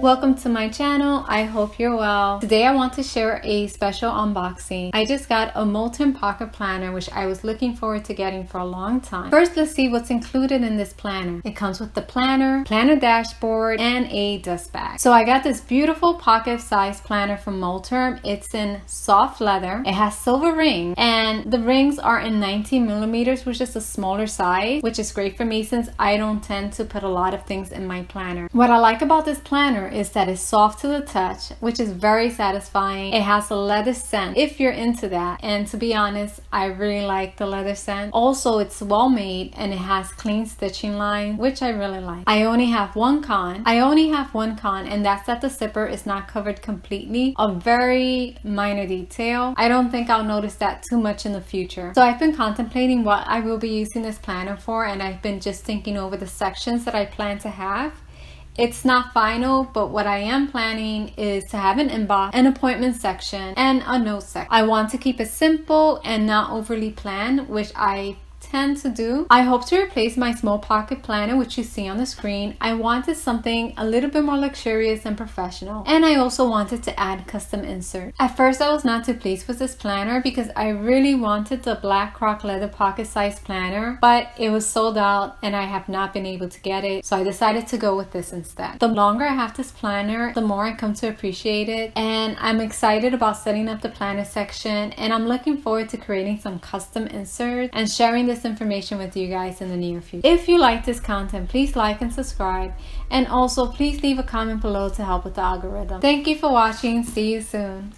Welcome to my channel. I hope you're well. Today I want to share a special unboxing. I just got a Moterm pocket planner, which I was looking forward to getting for a long time. First, let's see what's included in this planner. It comes with the planner dashboard, and a dust bag. So I got this beautiful pocket size planner from Moterm. It's in soft leather. It has silver rings, and the rings are in 19 millimeters, which is a smaller size, which is great for me since I don't tend to put a lot of things in my planner. What I like about this planner is that it's soft to the touch, which is very satisfying. It has a leather scent if you're into that, and to be honest, I really like the leather scent. Also, it's well made and it has clean stitching lines, which I really like. I only have one con, and that's that the zipper is not covered completely. A very minor detail. I don't think I'll notice that too much in the future. So I've been contemplating what I will be using this planner for, and I've been just thinking over the sections that I plan to have. It's not final, but what I am planning is to have an inbox, an appointment section, and a note section. I want to keep it simple and not overly planned, which I tend to do. I hope to replace my small pocket planner, which you see on the screen. I wanted something a little bit more luxurious and professional, and I also wanted to add custom inserts. At first, I was not too pleased with this planner because I really wanted the black croc leather pocket size planner, but it was sold out and I have not been able to get it, so I decided to go with this instead. The longer I have this planner, the more I come to appreciate it, and I'm excited about setting up the planner section, and I'm looking forward to creating some custom inserts and sharing this information with you guys in the near future. If you like this content, please like and subscribe, and also please leave a comment below to help with the algorithm. Thank you for watching. See you soon.